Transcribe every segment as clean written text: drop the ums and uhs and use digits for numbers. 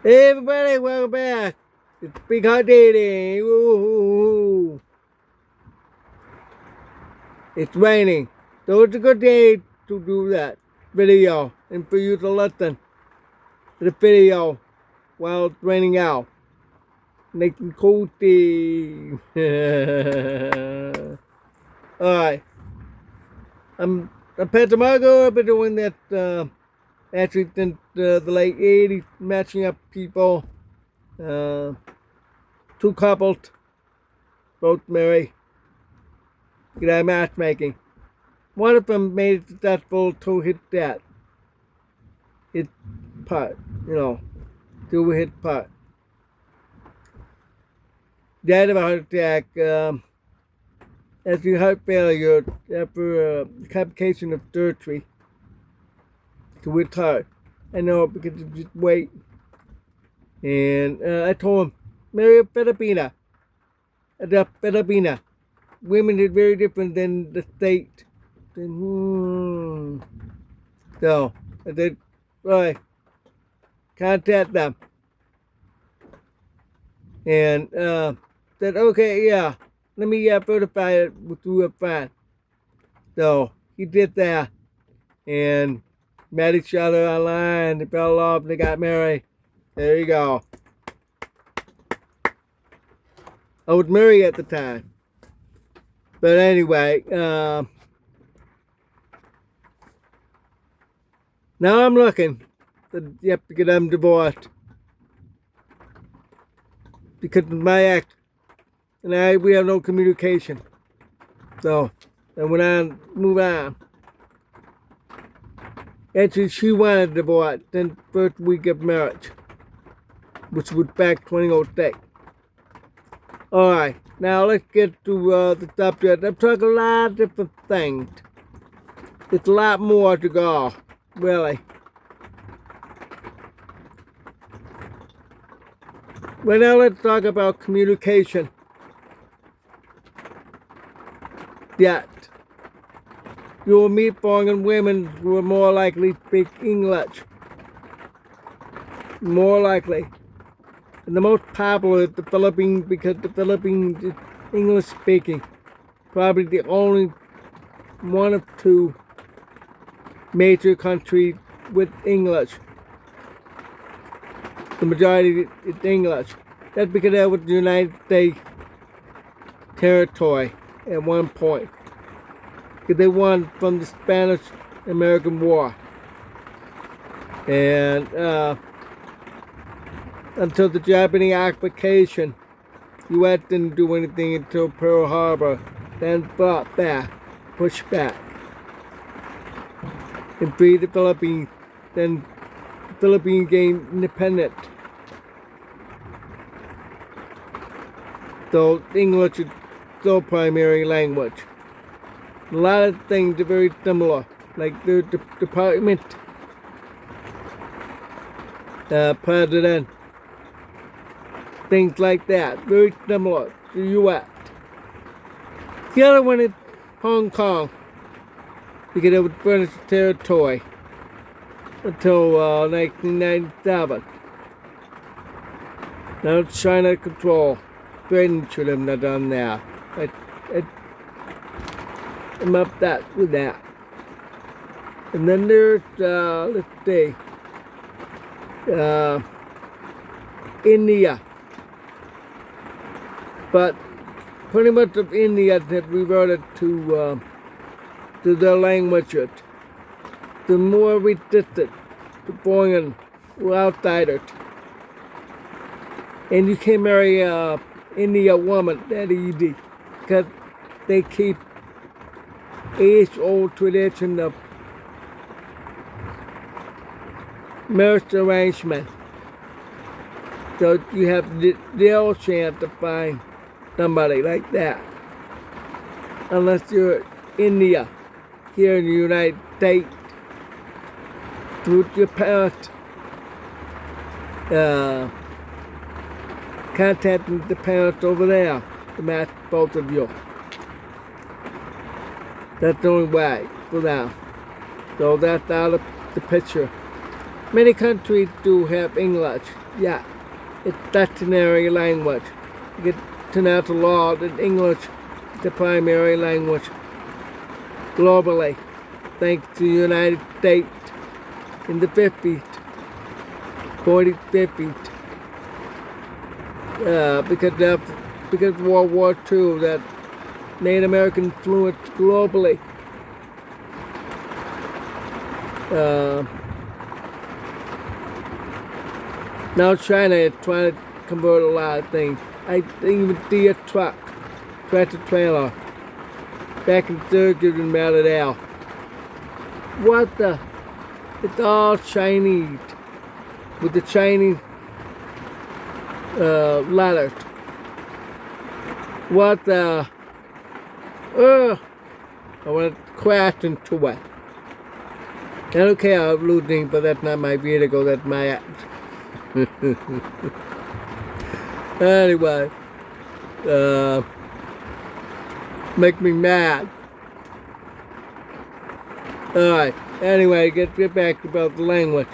Hey everybody, welcome back. It's Big Hot Dating. Woo-hoo-hoo. It's raining. So it's a good day to do that video and for you to listen to the video while it's raining out. Making cozy. Alright. I'm Pat Margo. I've been doing that actually since the late 80s, matching up people. Two couples, both married. Good matchmaking. One of them made it successful to hit that. Hit part, to hit part. Died of a heart attack after heart failure after complication of surgery to his heart. I know because of just weight. And I told him, marry a Filipina. The Filipina. Women is very different than the state. So I said, right, contact them. And said, okay, yeah, let me verify it through a friend. So he did that and met each other online. They fell in love. They got married. There you go. I was married at the time. But anyway, now I'm looking to get them divorced because of my ex and we have no communication. So, and when I move on, actually she wanted a divorce in the first week of marriage, which was back 2006. All right, now let's get to the subject. I'm talking a lot of different things. It's a lot more to go, really. Well, now let's talk about communication. Yet, you will meet foreign women who are more likely to speak English. More likely. And the most popular is the Philippines because the Philippines is English speaking. Probably the only one of two major countries with English. The majority is English. That's because that was the United States territory at one point. Because they won from the Spanish-American War. And until the Japanese occupation, U.S. didn't do anything until Pearl Harbor, then fought back, pushed back, and freed the Philippines. Then the Philippines gained independence. So English is still primary language. A lot of things are very similar, like the department, president, things like that, very similar to the U.S. The other one is Hong Kong, because it was British territory until 1997. Now it's China control. Britain should have not done that. I'm up with that. And then there's, let's see, India. But pretty much of India have reverted to their languages. The more resistant to foreign or outsiders. And you can't marry a Indian woman that easy because they keep age-old tradition of marriage arrangement. So you have zero chance to find somebody like that. Unless you're India, here in the United States, with your parents, contacting the parents over there to match both of you. That's the only way for now. So that's out of the picture. Many countries do have English. Yeah, it's statutory language. You get to natural law that English is the primary language globally, thanks to the United States in the 50s, 40s, 50s. Because of World War II, that Native American influence globally. Now China is trying to convert a lot of things. I even see a tractor trailer, back in Syracuse and Maladale. What the? It's all Chinese, with the Chinese letters. What the? I want to crash into it. I don't care I'm losing, but that's not my vehicle, that's my act. Anyway, make me mad. Alright, anyway, get back about the language.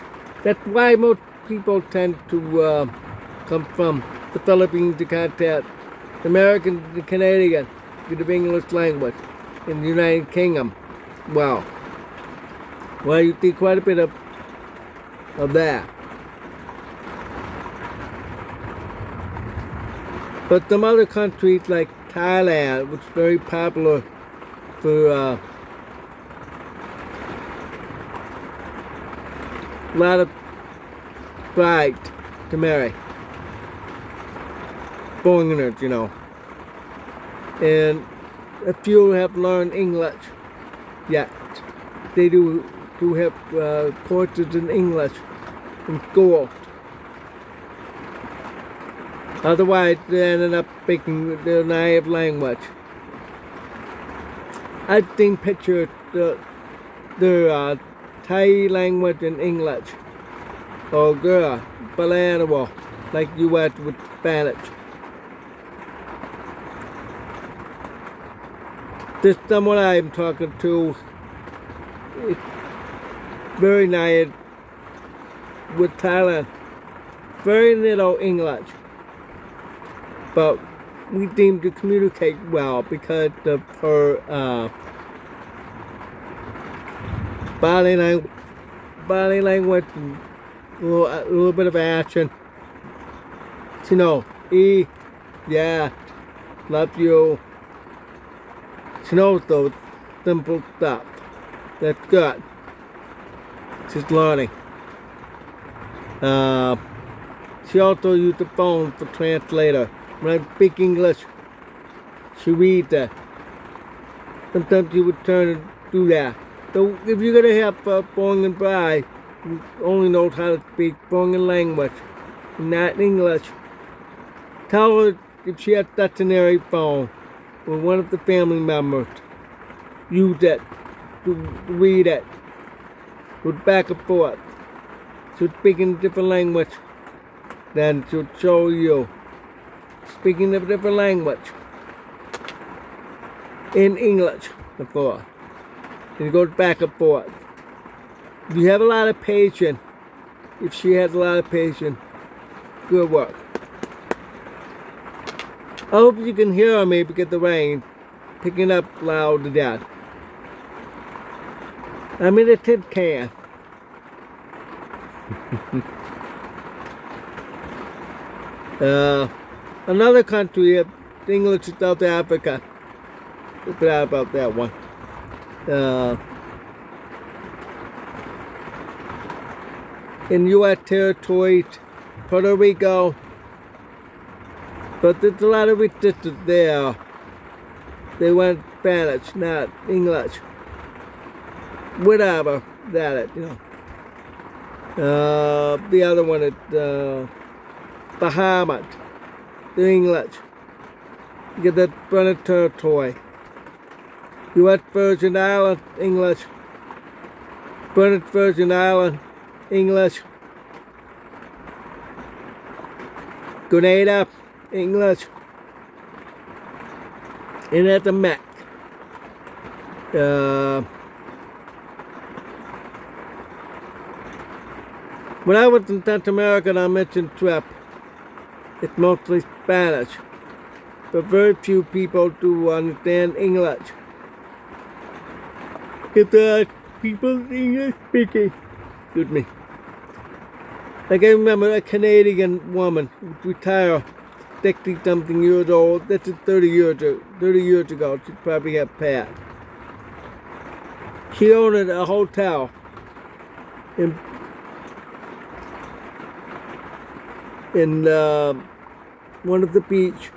That's why most people tend to come from the Philippines to contact Americans and Canadians to the English language in the United Kingdom. Wow. Well, you see quite a bit of that. But some other countries like Thailand, which is very popular for a lot of brides to marry. Foreigners, you know. And a few have learned English yet. They do have courses in English in school. Otherwise, they ended up speaking their native language. I've seen pictures of their Thai language and English. Or girl, bilingual, like U.S. with Spanish. This someone I'm talking to, it's very nice with Thailand. Very little English. But we seem to communicate well because of her body language, and a little bit of action. You know, yeah, love you. She knows those simple stuff. That's good. She's learning. She also used the phone for translator. When I speak English, she reads that. Sometimes she would turn and do that. So if you're gonna have a foreign bride who only knows how to speak foreign language, not English, tell her if she has stationary phone or one of the family members, use it to read it with back and forth. She'll speak in a different language, then she'll show you speaking a different language in English before. And it goes back and forth. If you have a lot of patience, if she has a lot of patience, good work. I hope you can hear me because of the rain picking up loud to death. I'm in a tin can. Another country, English in South Africa. I forgot about that one. In U.S. territories, Puerto Rico, but there's a lot of resistance there. They went Spanish, not English. Whatever, that it, you know. The other one is Bahamas, the English. You get that British territory. U.S. Virgin Islands, English. British Virgin Islands, English. Grenada, English. And at the Mac. When I was in South America and I mentioned trip, it's mostly Spanish, but very few people do understand English. If there are people English speaking, excuse me. Like I remember a Canadian woman, retired, 60-something years old. This is 30 years ago. She probably had passed. She owned a hotel in one of the beach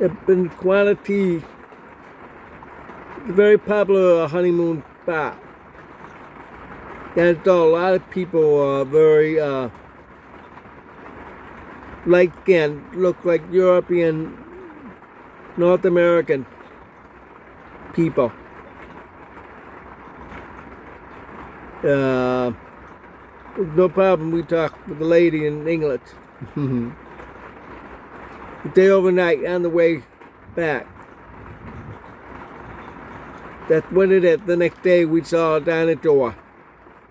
in Quality. Very popular honeymoon spot. And so a lot of people are very light skinned, look like European, North American people. No problem, we talk with the lady in English. We stay overnight on the way back. That's what it is. The next day we saw a dinosaur.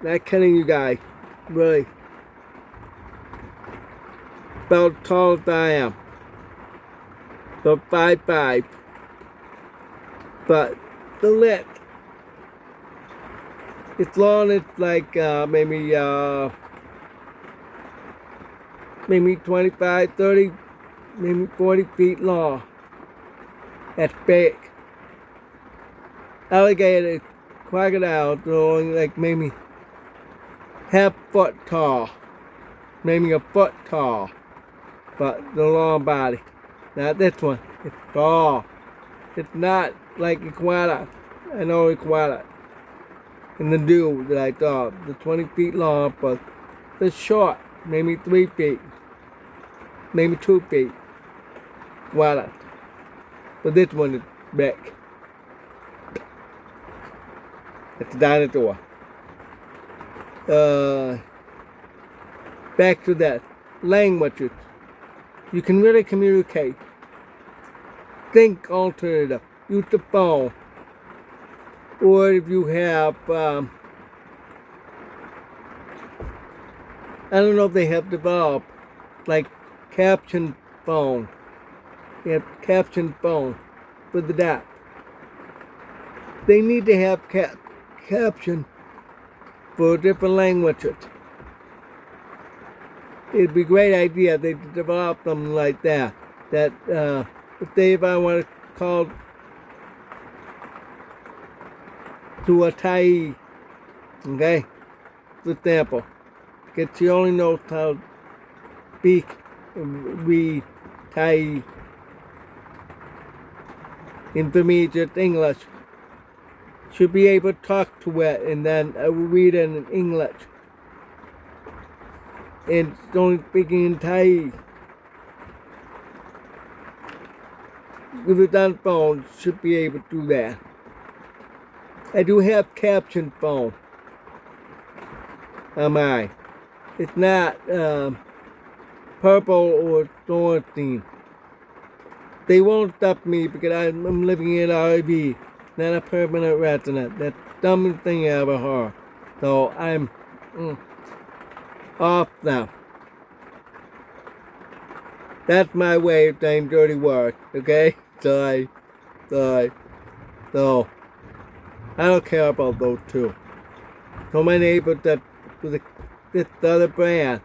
Not kidding you guys, really. About as tall as I am. About 5'5". But the lip, it's long, it's like maybe 25, 30, maybe 40 feet long. That's big. Alligator, crocodile, they're only like maybe half foot tall. Maybe a foot tall. But the long body. Not this one. It's tall. It's not like a koala. I know a koala. And the dude that I thought, the 20 feet long, but the short, maybe 3 feet. Maybe 2 feet. Koala. But this one is big. It's a dinosaur. Back to that. Languages. You can really communicate. Think alternative. Use the phone. Or if you have, I don't know if they have developed, like caption phone. They have caption phone with the dot. They need to have caption for different languages. It'd be a great idea they develop them like that. That if I want to call to a Thai, okay, for example, because she only knows how to speak, read Thai, intermediate English. Should be able to talk to it and then read it in English. And only speaking in Thai. If it's on phone, should be able to do that. I do have caption phone on mine. It's not purple or thorn theme. They won't stop me because I'm living in RV. Not a permanent resident. That's the dumbest thing I ever heard. So I'm off now. That's my way of saying dirty words, okay? Sorry. So I don't care about those two. So my neighbor that with this other brand.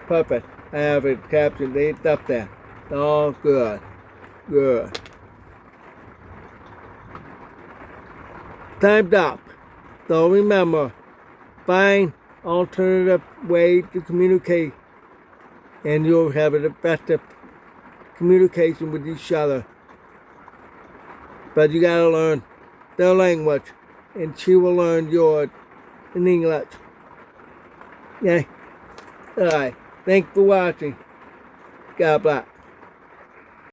Perfect. I have it captioned. They up there. Oh, good. Time's up. So remember, find alternative way to communicate and you'll have an effective communication with each other. But you gotta learn their language and she will learn yours in English. Okay? Alright. Thanks for watching. God bless.